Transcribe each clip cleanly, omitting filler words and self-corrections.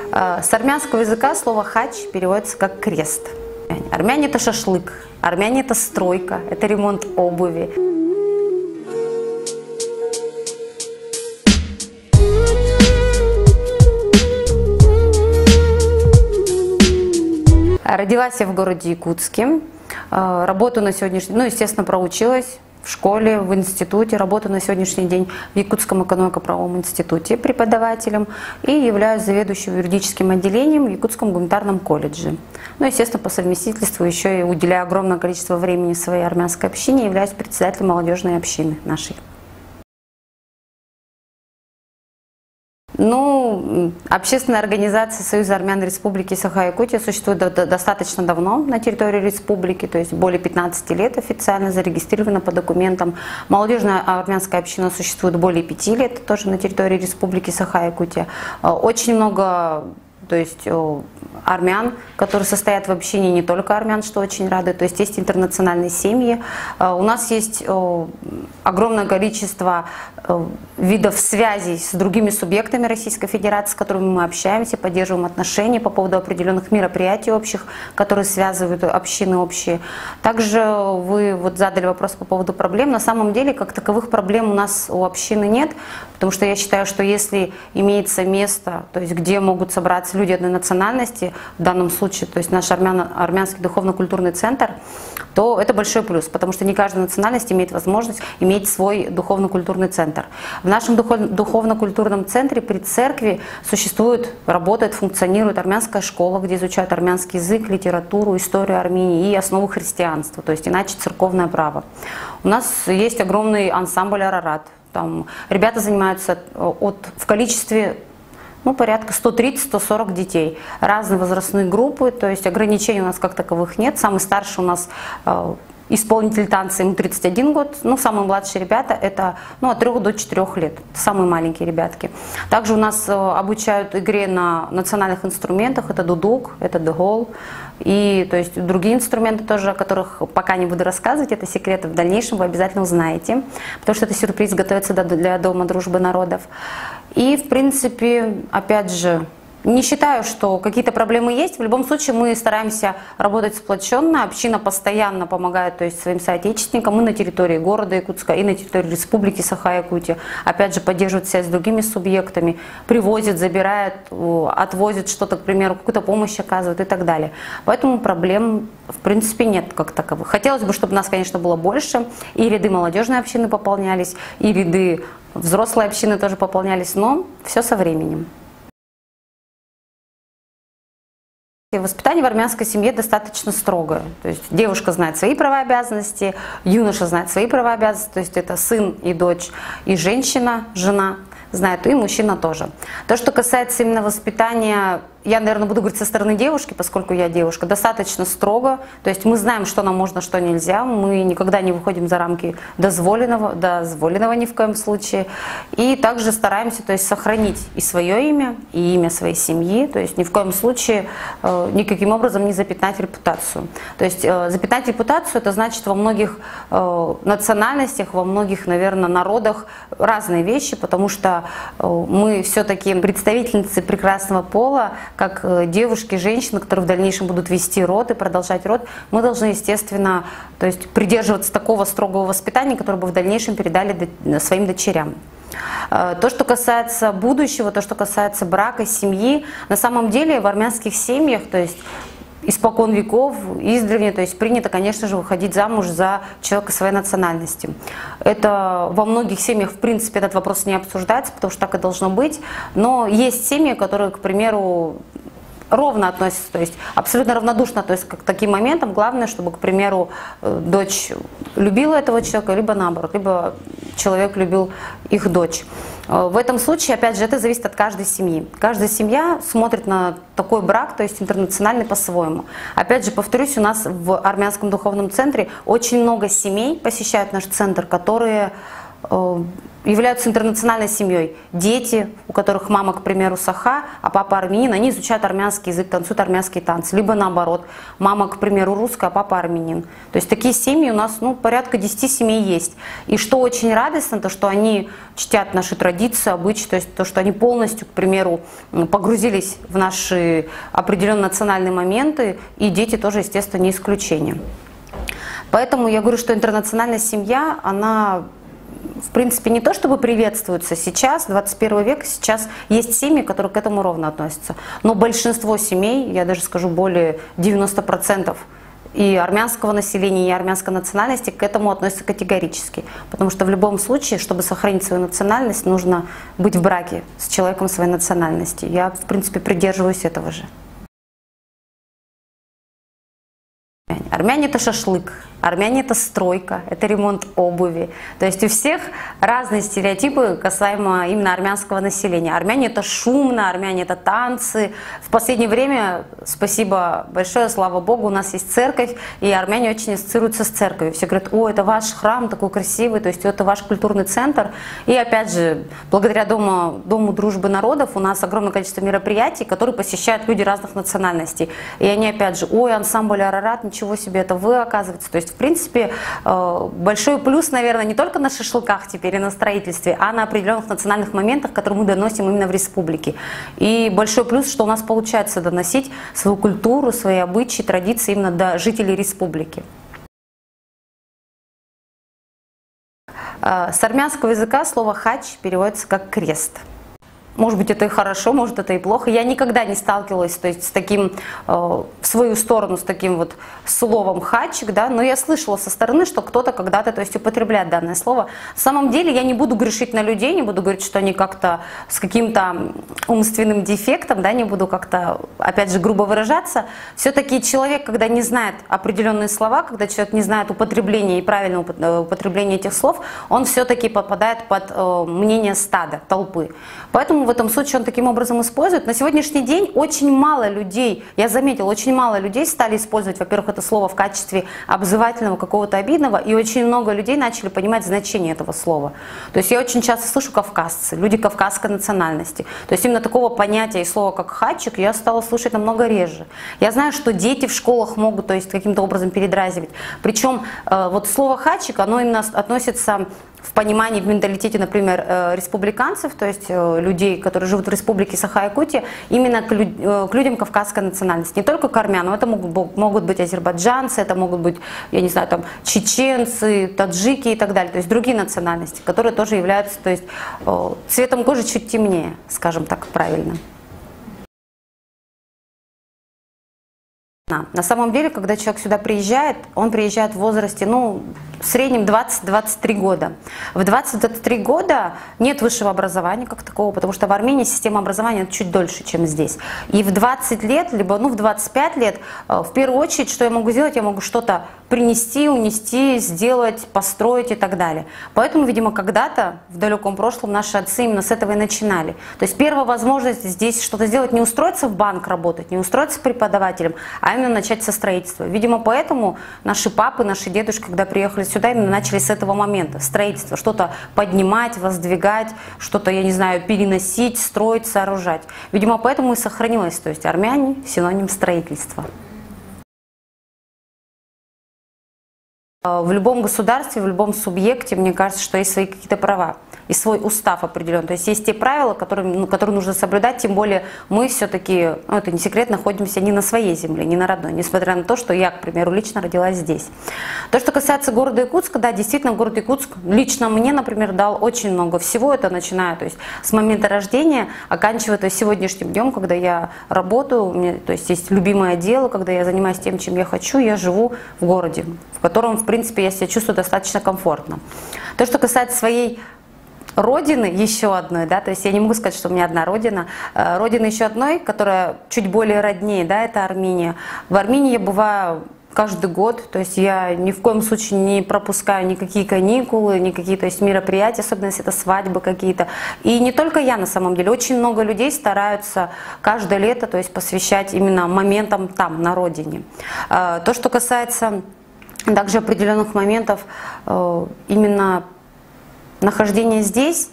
С армянского языка слово «хач» переводится как «крест». Армяне – это шашлык, армяне – это стройка, это ремонт обуви. Родилась я в городе Якутске. Работаю на сегодняшний день, естественно, проучилась в школе, в институте. Работаю на сегодняшний день в Якутском экономико-правовом институте преподавателем и являюсь заведующим юридическим отделением в Якутском гуманитарном колледже. Естественно, по совместительству еще и уделяю огромное количество времени своей армянской общине, являюсь председателем молодежной общины нашей. Общественная организация Союза армян Республики Саха-Якутия существует достаточно давно на территории республики, то есть более 15 лет официально зарегистрирована по документам. Молодежная армянская община существует более 5 лет, тоже на территории республики Саха-Якутия. Очень много армян, которые состоят в общине, не только армян, что очень радует, то есть есть интернациональные семьи. У нас есть огромное количество видов связей с другими субъектами Российской Федерации, с которыми мы общаемся, поддерживаем отношения по поводу определенных мероприятий общих, которые связывают общины общие. Также вы задали вопрос по поводу проблем. На самом деле, как таковых проблем у нас у общины нет, потому что я считаю, что если имеется место, то есть где могут собраться люди одной национальности, в данном случае, то есть наш армянский духовно-культурный центр, то это большой плюс, потому что не каждая национальность имеет возможность иметь свой духовно-культурный центр. В нашем духовно-культурном центре при церкви существует, работает, функционирует армянская школа, где изучают армянский язык, литературу, историю Армении и основу христианства, то есть иначе церковное право. У нас есть огромный ансамбль «Арарат». Там ребята занимаются в количестве порядка 130-140 детей. Разные возрастные группы, то есть ограничений у нас как таковых нет. Самый старший у нас исполнитель танца, ему 31 год. Самые младшие ребята это от 3 до 4 лет. Самые маленькие ребятки. Также у нас обучают игре на национальных инструментах. Это дудук, это дэгол. И то есть другие инструменты тоже, о которых пока не буду рассказывать, это секреты, в дальнейшем вы обязательно узнаете, потому что это сюрприз готовится для Дома дружбы народов. И в принципе, опять же, не считаю, что какие-то проблемы есть. В любом случае мы стараемся работать сплоченно. Община постоянно помогает, то есть своим соотечественникам и на территории города Якутска, и на территории республики Саха-Якутия. Опять же, поддерживает связь с другими субъектами, привозит, забирает, отвозит что-то, к примеру, какую-то помощь оказывает и так далее. Поэтому проблем в принципе нет как таковых. Хотелось бы, чтобы нас, конечно, было больше, и ряды молодежной общины пополнялись, и ряды взрослой общины тоже пополнялись, но все со временем. Воспитание в армянской семье достаточно строгое. То есть девушка знает свои права и обязанности, юноша знает свои права и обязанности, то есть это сын и дочь, и женщина, жена знает, и мужчина тоже. То, что касается именно воспитания, я, наверное, буду говорить со стороны девушки, поскольку я девушка, достаточно строго. То есть мы знаем, что нам можно, что нельзя. Мы никогда не выходим за рамки дозволенного ни в коем случае. И также стараемся, то есть, сохранить и свое имя, и имя своей семьи. То есть ни в коем случае никаким образом не запятнать репутацию. То есть запятнать репутацию, это значит во многих национальностях, во многих, наверное, народах разные вещи, потому что мы все-таки представительницы прекрасного пола, как девушки, женщины, которые в дальнейшем будут вести род и продолжать род, мы должны, естественно, то есть придерживаться такого строгого воспитания, которое бы в дальнейшем передали своим дочерям. То, что касается будущего, то, что касается брака, семьи, на самом деле в армянских семьях, то есть испокон веков, издревле, то есть принято, конечно же, выходить замуж за человека своей национальности. Это во многих семьях, в принципе, этот вопрос не обсуждается, потому что так и должно быть. Но есть семьи, которые, к примеру, ровно относятся, то есть абсолютно равнодушно относятся к таким моментам. Главное, чтобы, к примеру, дочь любила этого человека, либо наоборот, либо человек любил их дочь. В этом случае, опять же, это зависит от каждой семьи. Каждая семья смотрит на такой брак, то есть интернациональный по-своему. Опять же, повторюсь, у нас в армянском духовном центре очень много семей посещают наш центр, которые являются интернациональной семьей. Дети, у которых мама, к примеру, саха, а папа армянин, они изучают армянский язык, танцуют армянские танцы. Либо наоборот, мама, к примеру, русская, а папа армянин. То есть такие семьи у нас порядка 10 семей есть. И что очень радостно, то что они чтят наши традиции, обычаи, то есть то, что они полностью, к примеру, погрузились в наши определенные национальные моменты, и дети тоже, естественно, не исключение. Поэтому я говорю, что интернациональная семья, она в принципе не то чтобы приветствуется сейчас, 21 век, сейчас есть семьи, которые к этому ровно относятся. Но большинство семей, я даже скажу более 90%, и армянского населения, и армянской национальности к этому относятся категорически. Потому что в любом случае, чтобы сохранить свою национальность, нужно быть в браке с человеком своей национальности. Я, в принципе, придерживаюсь этого же. Армяне – это шашлык, армяне – это стройка, это ремонт обуви. То есть у всех разные стереотипы касаемо именно армянского населения. Армяне – это шумно, армяне – это танцы. В последнее время, спасибо большое, слава Богу, у нас есть церковь, и армяне очень ассоциируются с церковью. Все говорят: о, это ваш храм такой красивый, то есть это ваш культурный центр. И опять же, благодаря Дому дружбы народов у нас огромное количество мероприятий, которые посещают люди разных национальностей. И они опять же: ой, ансамбль Арарат, ничего себе, это вы, оказывается. То есть, в принципе, большой плюс, наверное, не только на шашлыках теперь и на строительстве, а на определенных национальных моментах, которые мы доносим именно в республике. И большой плюс, что у нас получается доносить свою культуру, свои обычаи, традиции именно до жителей республики. С армянского языка слово «хач» переводится как «крест». Может быть, это и хорошо, может, это и плохо. Я никогда не сталкивалась, то есть, с таким, в свою сторону, с таким вот словом «хачик», да, но я слышала со стороны, что кто-то когда-то, то есть, употребляет данное слово. На самом деле я не буду грешить на людей, не буду говорить, что они как-то с каким-то умственным дефектом, да, не буду как-то, опять же, грубо выражаться. Все-таки человек, когда не знает определенные слова, когда человек не знает употребления и правильного употребления этих слов, он все-таки попадает под мнение стада, толпы. Поэтому в этом случае он таким образом использует. На сегодняшний день очень мало людей, я заметила, очень мало людей стали использовать, во-первых, это слово в качестве обзывательного, какого-то обидного, и очень много людей начали понимать значение этого слова. То есть я очень часто слышу кавказцы, люди кавказской национальности. То есть именно такого понятия и слова, как хачик, я стала слышать намного реже. Я знаю, что дети в школах могут, то есть, каким-то образом передразнивать. Причем вот слово хачик, оно именно относится в понимании, в менталитете, например, республиканцев, то есть людей, которые живут в республике Саха-Якутия, именно к людям кавказской национальности. Не только к армянам, это могут быть азербайджанцы, это могут быть, я не знаю, там, чеченцы, таджики и так далее, то есть другие национальности, которые тоже являются, то есть, цветом кожи чуть темнее, скажем так правильно. На самом деле, когда человек сюда приезжает, он приезжает в возрасте, ну, в среднем 20-23 года. В 20-23 года нет высшего образования как такого, потому что в Армении система образования чуть дольше, чем здесь. И в 20 лет, либо в 25 лет, в первую очередь, что я могу сделать? Я могу что-то принести, унести, сделать, построить и так далее. Поэтому, видимо, когда-то в далеком прошлом наши отцы именно с этого и начинали. То есть первая возможность здесь что-то сделать, не устроиться в банк работать, не устроиться преподавателем, а именно начать со строительства. Видимо, поэтому наши папы, наши дедушки, когда приехали сюда, именно начали с этого момента, строительства, что-то поднимать, воздвигать, что-то, я не знаю, переносить, строить, сооружать. Видимо, поэтому и сохранилось, то есть армяне – синоним строительства. В любом государстве, в любом субъекте, мне кажется, что есть свои какие-то права и свой устав определенный. То есть есть те правила, которые нужно соблюдать, тем более мы все-таки, ну, это не секрет, находимся не на своей земле, не на родной, несмотря на то, что я, к примеру, лично родилась здесь. То, что касается города Якутска, да, действительно, город Якутск лично мне, например, дал очень много всего, это начиная, то есть с момента рождения, оканчивая, то есть, сегодняшним днем, когда я работаю, у меня, то есть любимое дело, когда я занимаюсь тем, чем я хочу, я живу в городе, в котором, в принципе, я себя чувствую достаточно комфортно. То, что касается своей родины, еще одной, да, то есть я не могу сказать, что у меня одна родина, родина еще одной, которая чуть более роднее, да, это Армения. В Армении я бываю каждый год, то есть я ни в коем случае не пропускаю никакие каникулы, никакие, то есть, мероприятия, особенно если это свадьбы какие-то. И не только я, на самом деле, очень много людей стараются каждое лето, то есть, посвящать именно моментам там, на родине. То, что касается также определенных моментов именно нахождение здесь,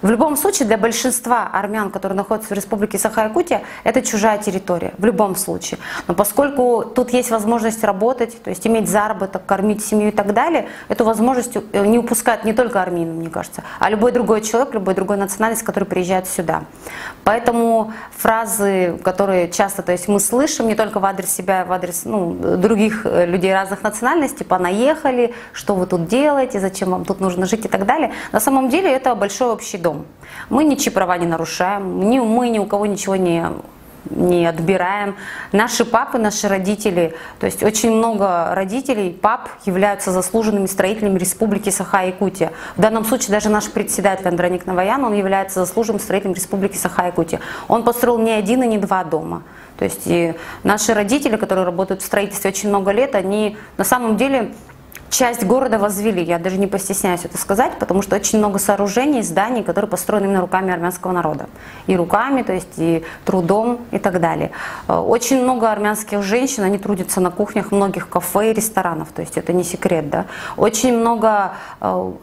в любом случае, для большинства армян, которые находятся в Республике Саха-Якутия, это чужая территория, в любом случае. Но поскольку тут есть возможность работать, то есть иметь заработок, кормить семью и так далее, эту возможность не упускают не только армяне, мне кажется, а любой другой человек, любой другой национальности, который приезжает сюда. Поэтому фразы, которые часто, то есть мы слышим не только в адрес себя, в адрес других людей разных национальностей, понаехали, что вы тут делаете, зачем вам тут нужно жить и так далее. На самом деле это большой общий дом. Мы ничьи права не нарушаем, мы ни у кого ничего не отбираем. Наши папы, наши родители, то есть очень много родителей, пап являются заслуженными строителями Республики Саха-Якутия. В данном случае даже наш председатель Андроник Новоян, он является заслуженным строителем Республики Саха-Якутия. Он построил не один и не два дома. То есть и наши родители, которые работают в строительстве очень много лет, они на самом деле часть города возвели, я даже не постесняюсь это сказать, потому что очень много сооружений, зданий, которые построены именно руками армянского народа. И руками, то есть и трудом и так далее. Очень много армянских женщин, они трудятся на кухнях многих кафе и ресторанов, то есть это не секрет, да. Очень много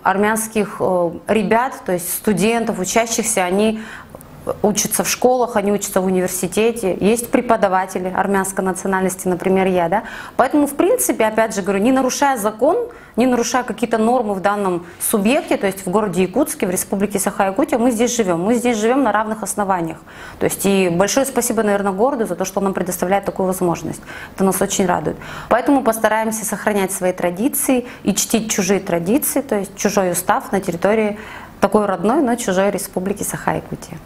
армянских ребят, то есть студентов, учащихся, они учатся в школах, они учатся в университете, есть преподаватели армянской национальности, например, я, да. Поэтому, в принципе, опять же говорю, не нарушая закон, не нарушая какие-то нормы в данном субъекте, то есть в городе Якутске, в Республике Саха-Якутия, мы здесь живем на равных основаниях. То есть и большое спасибо, наверное, городу за то, что он нам предоставляет такую возможность. Это нас очень радует. Поэтому постараемся сохранять свои традиции и чтить чужие традиции, то есть чужой устав на территории такой родной, но чужой Республики Саха-Якутия.